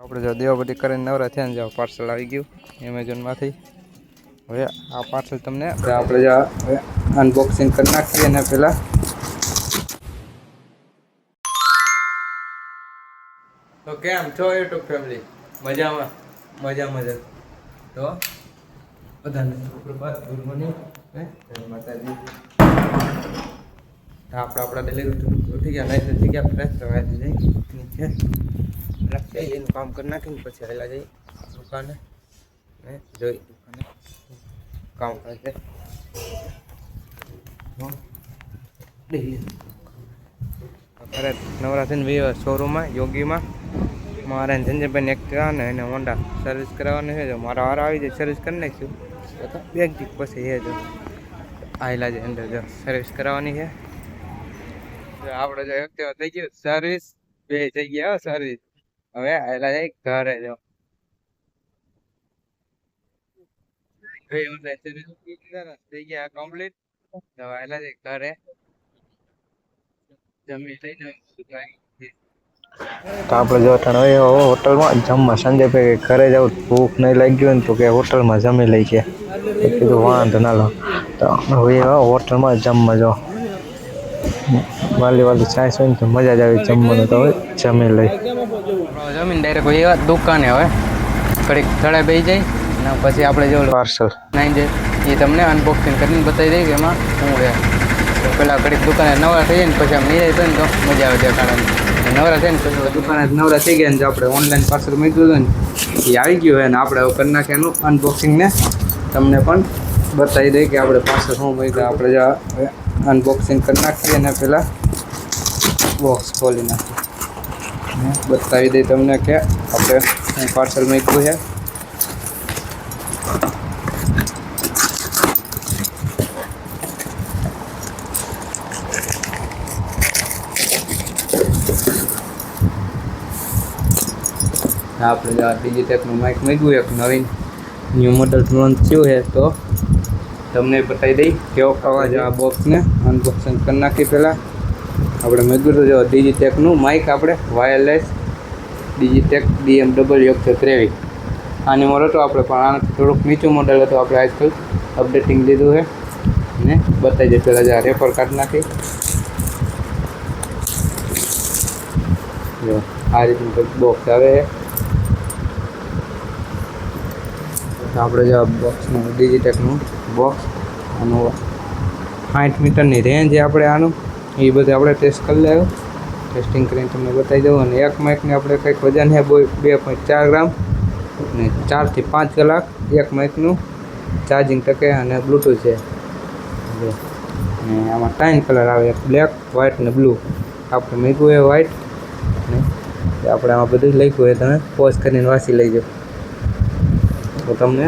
આપણે જો દેવાબતી કરીને નવરા થયા ને જાઓ પાર્સલ આવી ગયું એમેઝોનમાંથી. હવે આ પાર્સલ તમને આપણે હવે અનબોક્સિંગ કરી નાખીએ અને પહેલાં તો કેમ છો યુટ્યુબ ફેમિલી? મજામાં મજામાં જ તો બધાને સુપ્રભાત, ગુડ મોર્નિંગ, જય માતાજી. આપણા ડેલી રૂટીન ઉઠી ગયા, નાઈ થઈ ગયા, ફ્રેશ થવા જઈ નીચે એનું કામ કરી નાખીને પછી આવેલા જઈ દુકાને ને જોઈ દુકાને કામ કરે છે ખરે નવરાત્રિ શોરૂમમાં યોગીમાં મારે સંજયભાઈને એક્ટિવા ને એને હોન્ડા સર્વિસ કરાવવાની છે. જો મારા વાર આવી જાય સર્વિસ કરી નાખ્યું તો બે ટીક પછી એ જો આવેલા છે અંદર જો સર્વિસ કરાવવાની છે. આપણે જો એક્ટિવા થઈ ગયું સર્વિસ, બે થઈ ગયા સર્વિસ. હવે આવેલા જાય ઘરે જો થઈ ગયા કમ્પ્લીટ. હવે આવેલા જાય ઘરે જમી લઈને. તો આપણે જો હોટલમાં જમવા સંજયભાઈ ઘરે જવું ભૂખ નહીં લાગી હોય ને તો કે હોટલમાં જમી લઈ છે. કીધું વાંધો ના લો તો હવે હોટલમાં જમવા જો વાલી સાઈસ હોય ને તો મજા જ આવી જમવાનું. તો હવે જમી લઈ જમીને ડાયરેક્ટ એવા દુકાને હવે ઘડીક થળે બેસી જાય અને પછી આપણે જો પાર્સલ નાઈ જાય એ તમને અનબોક્સિંગ કરીને બતાવી દઈએ કે એમાં શું રહે. તો પેલા ઘડીક દુકાને નવરા થઈ જાય ને પછી આમ નહીં જાય તો મજા આવે દેખાડવાની. નવરા થાય ને પછી દુકાને નવરા થઈ ગયા ને આપણે ઓનલાઈન પાર્સલ મૂક્યું હતું ને એ આવી ગયું હોય ને આપણે હવે કરી નાખીએ એનું અનબોક્સિંગને તમને પણ બતાવી દઈએ કે આપણે પાર્સલ શું મૂક્યું. આપણે જો અનબોક્સિંગ કરી નાખીએ અને પહેલાં બોક્સ ખોલી નાખીએ બતાવી દઈએ તમને કે આપણે પાર્સલ મૂક્યું છે. આપણે ડિજિટેકનું માઇક મૂક્યું એક નવીન ન્યૂ મોડલ લોન્ચ થયું છે તો તમને બતાવી દઈ કેવો અવાજ આ બોક્સને અનબોક્સિંગ કરી નાખી. પહેલાં આપણે મૂક્યું તો જો ડિજિટેકનું માઇક આપણે વાયરલેસ ડિજિટેક DM123 આની મોડલ હતો આપણે પણ આનાથી થોડુંક નીચું મોડલ હતું. આપણે આજકાલ અપડેટિંગ લીધું છે ને બતાવી દઈએ. પહેલાં જ્યાં રેપર કાઢી નાખી જો આ રીતનું બોક્સ આવે છે. આપણે જો બોક્સનું ડિજિટેકનું બોક્સ આનું 60 મીટરની રેન્જ આપણે આનું એ બધું આપણે ટેસ્ટ કરી લેવું. ટેસ્ટિંગ કરીને તમને બતાવી દઉં. અને એક માઇકને આપણે કંઈક વજન છે 2.4 ગ્રામ અને 4 થી 5 કલાક એક માઇકનું ચાર્જિંગ ટકે અને બ્લૂટૂથ છે. અને આમાં 3 કલર આવે બ્લેક, વ્હાઇટ ને બ્લુ. આપણે મૂક્યું હોય વ્હાઇટ ને આપણે આમાં બધું લખ્યું હોય તમે પોઝ કરીને વાંચી લેજો. તો તમને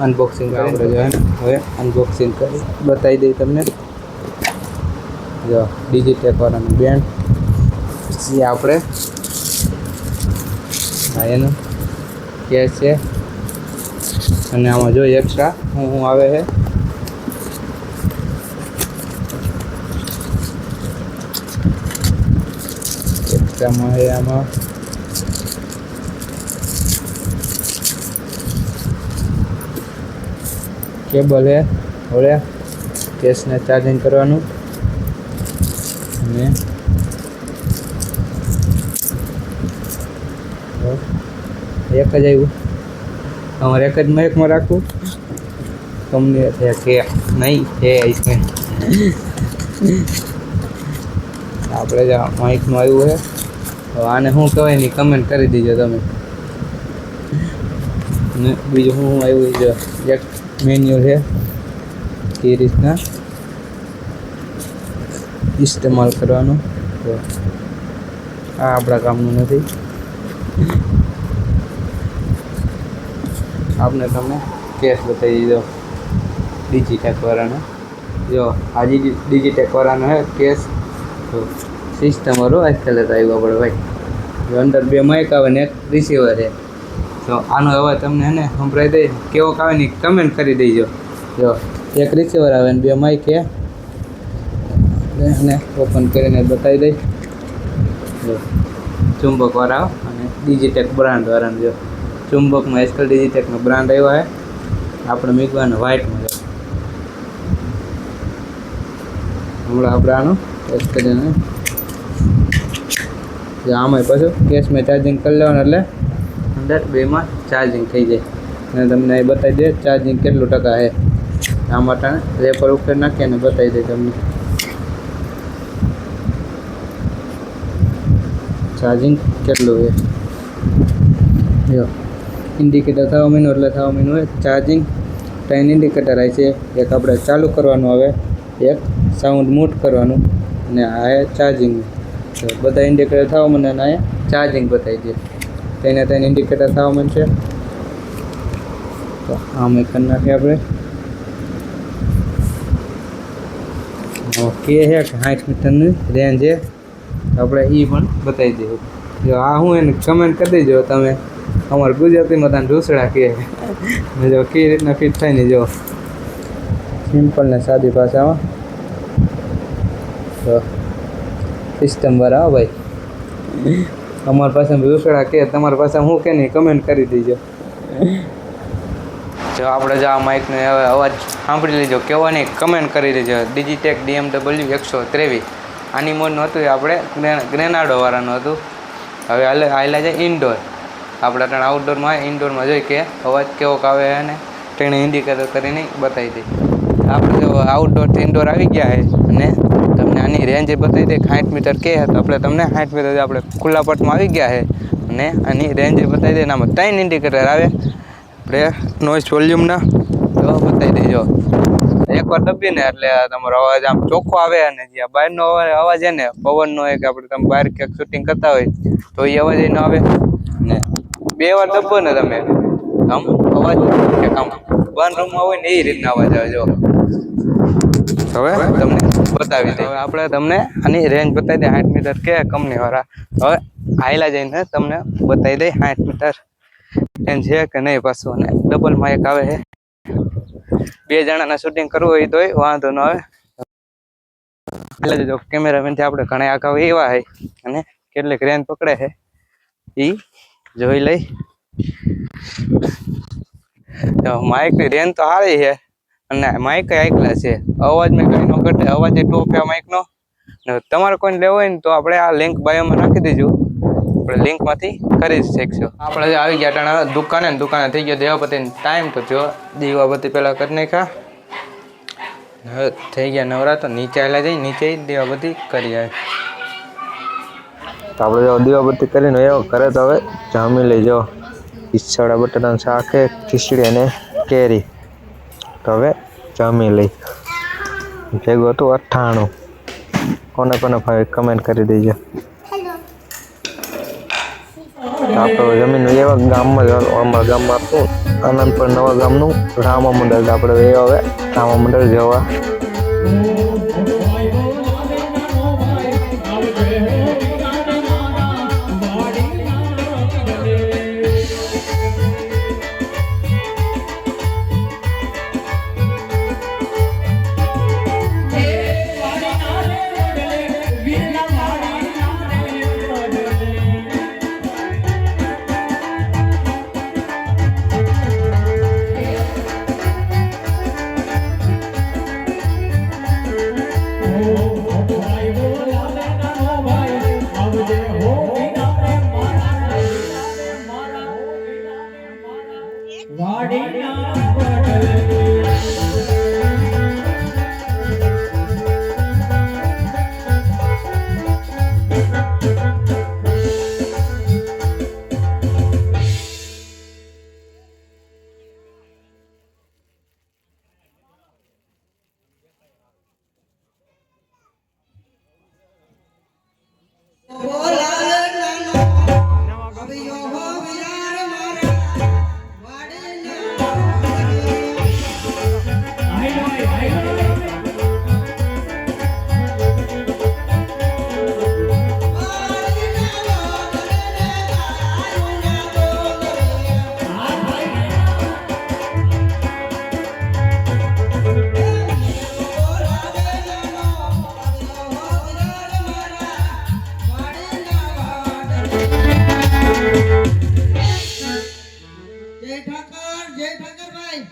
અનબોક્સિંગ આપણે જો હવે અનબોક્સિંગ કરી બતાવી દઈએ તમને. જો ડિજિટેકવાળાનું બેન્ડ પછી આપણે હા એનું કેસ છે અને આમાં જો એક્સ્ટ્રા શું આવે છે. એક્સ્ટ્રામાં છે આમાં કેબલ છે હવે કેસને ચાર્જિંગ કરવાનું અને એક જ આવ્યું. અમારે એક જ માઇકમાં રાખવું તમને છે કે નહીં છે इसमें આપણે જ માઇકનું આવ્યું છે. તો આને શું કહેવાય ને કમેન્ટ કરી દીજો તમે. ને બીજું શું આવ્યું છે એક મેન્યુ છે એ રીતના ઇસ્તેમાલ કરવાનું. તો આ આપણા કામનું નથી. આપણે તમને કેસ બતાવી દીધો ડિજિટેકવાળાનો. જો આ ડિજિટેકવાળાનો છે કેસ. તો સિસ્ટમ વાળો આજકાલ તો આવ્યો આપણે ભાઈ. જો અંદર 2 માઇક આવે ને એક રિસીવર છે. તો આનો અવાજ તમને ને સંભળાઈ દે કેવોક આવે ને કમેન્ટ કરી દેજો. જો એક રિસીવર આવે ને 2 માઇક છે અને ઓપન કરીને બતાવી દઈ. જો ચુંબકવાળા અને ડિજિટેક બ્રાન્ડ વાળાનો જો ચુંબકમાં એસ્કલ ડિજિટેકનો બ્રાન્ડ આવ્યો છે આપણે મીગવાનો વ્હાઇટમાં જો હમણાં આપણે આનો ટેસ્ટ કરીને જો આમાં પાછું કેસમાં ચાર્જિંગ કરી લેવાનું એટલે અંદર બેમાં ચાર્જિંગ થઈ જાય અને તમને એ બતાવી દે ચાર્જિંગ કેટલું ટકા છે આ માટે રેપર ઉપર નાખીને બતાવી દે તમને ચાર્જિંગ કેટલું છે જો ઇન્ડિકેટર થવા મહિનો એટલે થવા મહિનો હોય ચાર્જિંગ 3 ઇન્ડિકેટર આવે છે એક આપણે ચાલુ કરવાનું આવે એક સાઉન્ડ મૂટ કરવાનું અને આ ચાર્જિંગ તો બધા ઇન્ડિકેટર થવા મને અને આ ચાર્જિંગ બતાવી દે તેને 3 ઇન્ડિકેટર થવા મને છે તો આમ એક કરી નાખીએ આપણે ઓકે છે કે 60 મીટરની રેન્જ છે આપણે એ પણ બતાવી દઈએ જો આ હું એને કમેન્ટ કરી દેજો તમે અમારા ગુજરાતીમાં તને ઢોસળા કહે જો કઈ રીતના ફિટ થાય ને જો સિમ્પલ ને સાદી ભાષામાં તો સિસ્ટમ વાળા ભાઈ અમારી પાસે ઢોસળા કહે તમારી પાસે હું કે નહીં કમેન્ટ કરી દેજો જો આપણે જો આ માઇકનો હવે અવાજ સાંભળી લેજો કેવો નહીં કમેન્ટ કરી દેજો ડિજિટેક DMW 123 આની મોડનું હતું એ આપણે ગ્રેનાડો વાળાનું હતું હવે હાલે છે ઇન્ડોર આપણે ત્રણ આઉટડોરમાં ઇન્ડોરમાં જોઈ કે અવાજ કેવો આવે અને તેને ઇન્ડિકેટર કરીને બતાવી દે આપણે જો આઉટડોરથી ઇન્ડોર આવી ગયા છે અને તમને આની રેન્જ બતાવી દે 60 મીટર કે તો આપણે તમને 60 મીટર આપણે ખુલ્લા પટમાં આવી ગયા છે અને આની રેન્જ બતાવી દે આમાં 3 ઇન્ડિકેટર આવે આપણે નોઇઝ વોલ્યુમના તો બતાવી દેજો એકવાર દબીને એટલે તમારો અવાજ આમ ચોખ્ખો આવે અને જે બહારનો અવાજ છે ને પવનનો હોય કે આપણે તમે બહાર ક્યાંક શૂટિંગ કરતા હોય તો એ અવાજ ન આવે ને 2 વાર દબો ને તમે આમ અવાજ કે આમ બંધ રૂમમાં હોય ને એ રીતના અવાજ આવે જો હવે તમને બતાવી દે હવે આપણે તમને આની રેન્જ બતાવી દે 60 મીટર કે કંપનીવાળા હવે હાઈલા જઈને તમને બતાવી દે 60 મીટર રેન્જ છે કે નહીં પાછું અને ડબલ માઇક આવે છે 2 જણાના શૂટિંગ કરવું હોય તોય વાંધો ન આવે એટલે જો કેમેરામેનથી આપણે ઘણા આખા એવા છે અને કેટલીક રેન્જ પકડે છે એ જોઈ લઈ માઇકની રેન્જ તો સારી છે અને માઇક આટલા છે અવાજમાં કંઈ ન ઘટે અવાજ એ ટોપ છે માઇકનો તમારે કોઈને લેવો હોય ને તો આપણે આ લિંક બાયોમાં નાખી દઈશું આપણે લિંકમાંથી કરી શકશો આપણે જે આવી ગયા ટાણા દુકાને થઈ ગયો દેવાપતિનો ટાઈમ તો થયો દીવાબત્તી પહેલાં કરી નાખ્યા હવે થઈ ગયા નવરા તો નીચે આવેલા જઈ નીચે દીવાબત્તી કરી આવે તો આપણે જો દીવાબત્તી કરીને એવો કરે તો હવે જામી લઈ જાઓ ઈચ્છાડા બટાટાનું શાક છે ખીચડી અને કેરી તો હવે જામી લઈ ભેગું હતું 98 કોને ભાઈ કમેન્ટ કરી દેજો આપણે જમીન એવા ગામમાં અમારા ગામમાં હતું આનંદપુર નવા ગામનું રામા મંડળ આપણે એ હવે રામા મંડળ જવા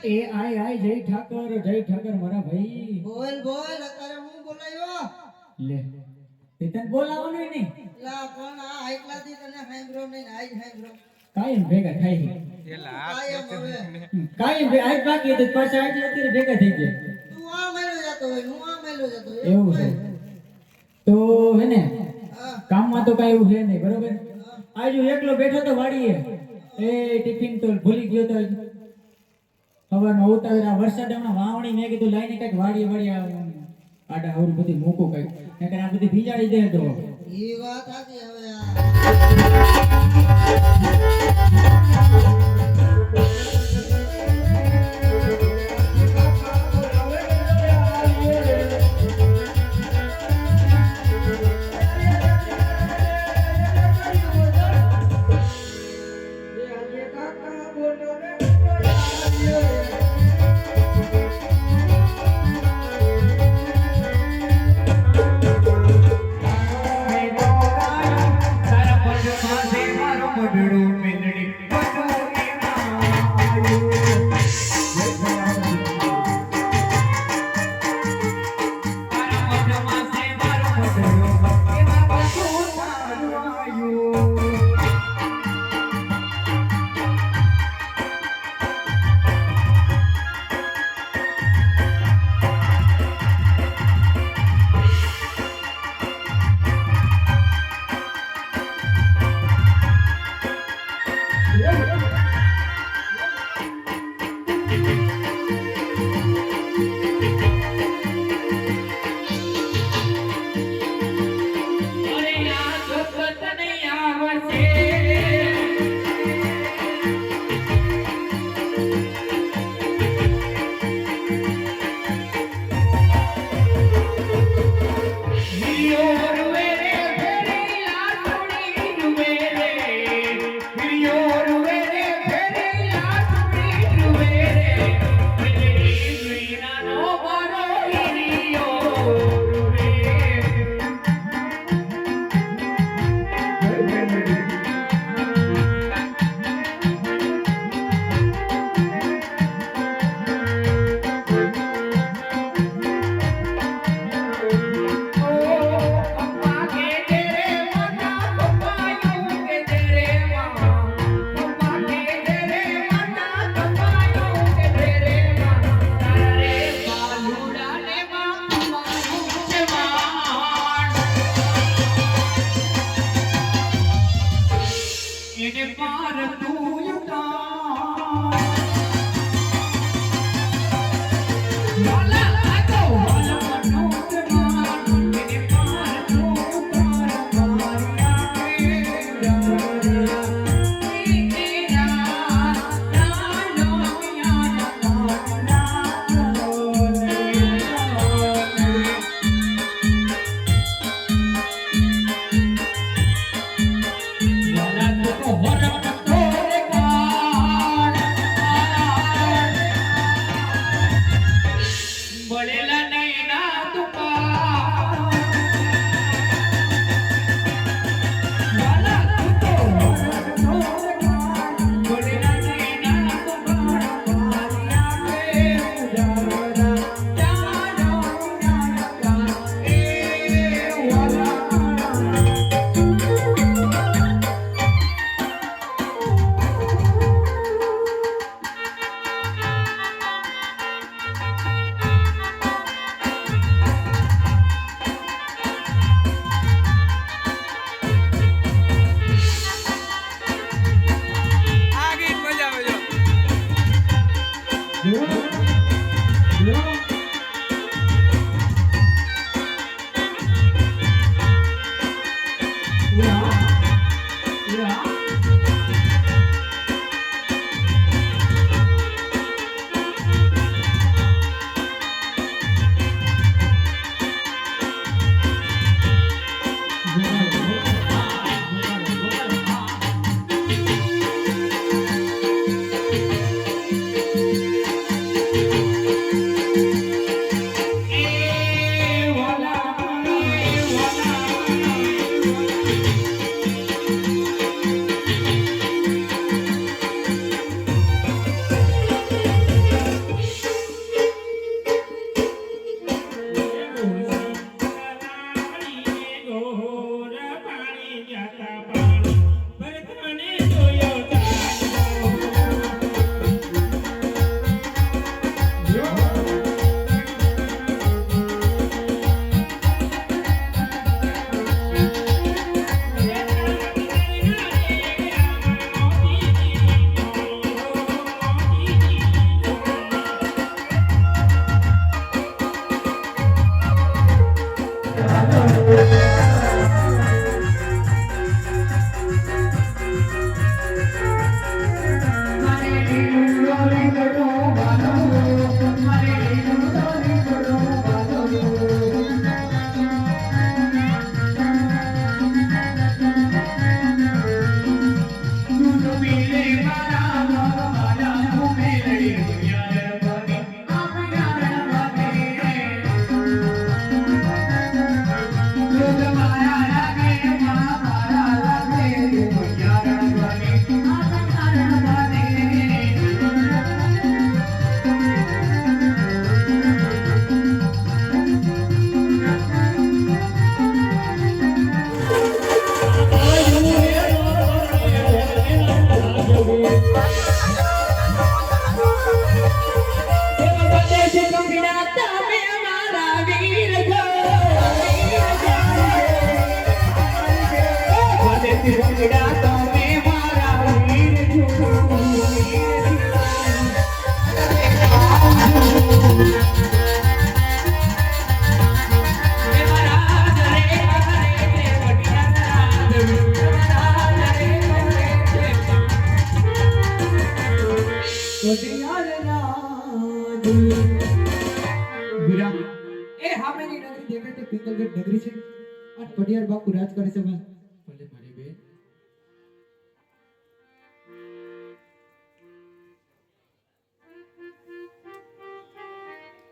એ આય જય ઠાકર મારા ભાઈ. બોલ બોલ અત્યારે હું બોલાયો લે તે તને બોલાવવાનું નહીં. લા પણ આ એકલાથી તને હાંભળો નહીં આજ હાંભળો કાયમ ભેગા થાય છે. કાયમ હવે કાયમ આજ બાકી તો પાછા આજે અત્યારે ભેગા થઈ ગયા. તું આ મેલો જતો હોય હું આ મેલો જતો હોય એવું છે તો હે ને હા કામમાં તો કાંઈ એવું છે નહીં બરોબર. આજ હું એકલો બેઠો તો વાડીએ એ ટિફિન તો ભૂલી ગયો તો સવારમાં ઉતાવેલા વરસાદ હમણાં વાવણી મેં કીધું લાઈને કંઈક વાડીએ આડા અવરું બધી મૂકું કંઈક નકર આ બધી ભીજાડી દે તો એ વાત સાચી હવે આ વિરામ એ હામેની નગરી દેખાય તે પિંગલગઢ નગરી છે અને પડિયાર બાપુ રાજ કરે છે ભાઈ ભલે મારી બેન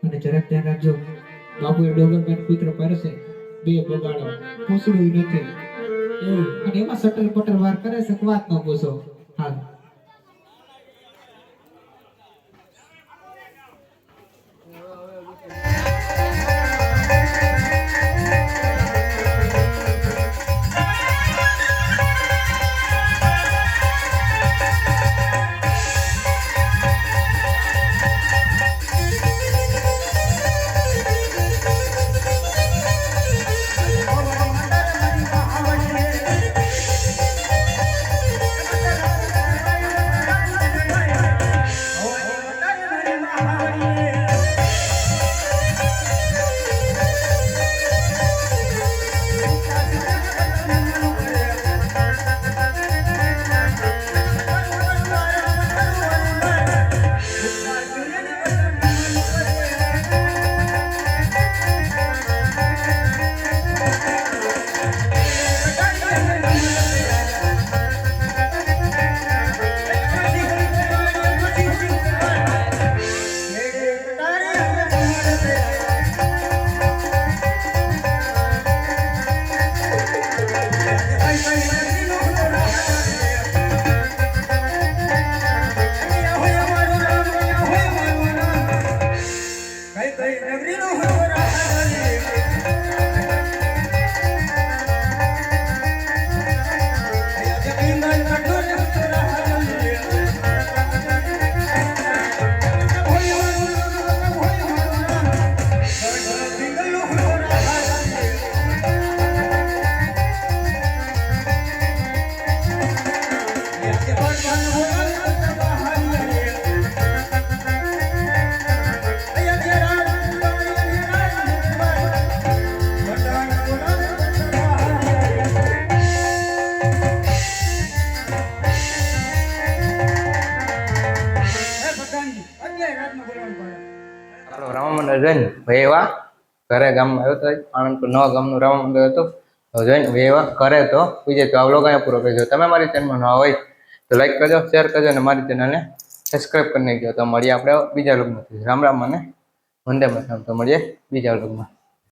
અને જરાક ધ્યાન રાખજો બાપુએ ડોગરમેન પુત્ર પારસે બે બગાડો પૂછડું નથી એવું અને એમાં સટર પટર વાર કરે છે વાત ન પૂછો હાલ આપણો રામા મંડળ જોઈને ભાઈ એવા ઘરે ગામમાં આવ્યો હતો આણંદપુર નવા ગામનું રામા મંડળ હતું તો જોઈને ભાઈ એવા કરે તો બીજે તો આ વ્લોગ અહીંયા પૂરો કરજો તમે મારી ચેનલમાં નવા હોય તો લાઈક કરજો શેર કરજો અને મારી ચેનલને સબસ્ક્રાઈબ કરી નાખજો તો મળીએ આપણે બીજા વ્લોગમાં રામ રામ અને વંદે માતરમ તો મળીએ બીજા વ્લોગમાં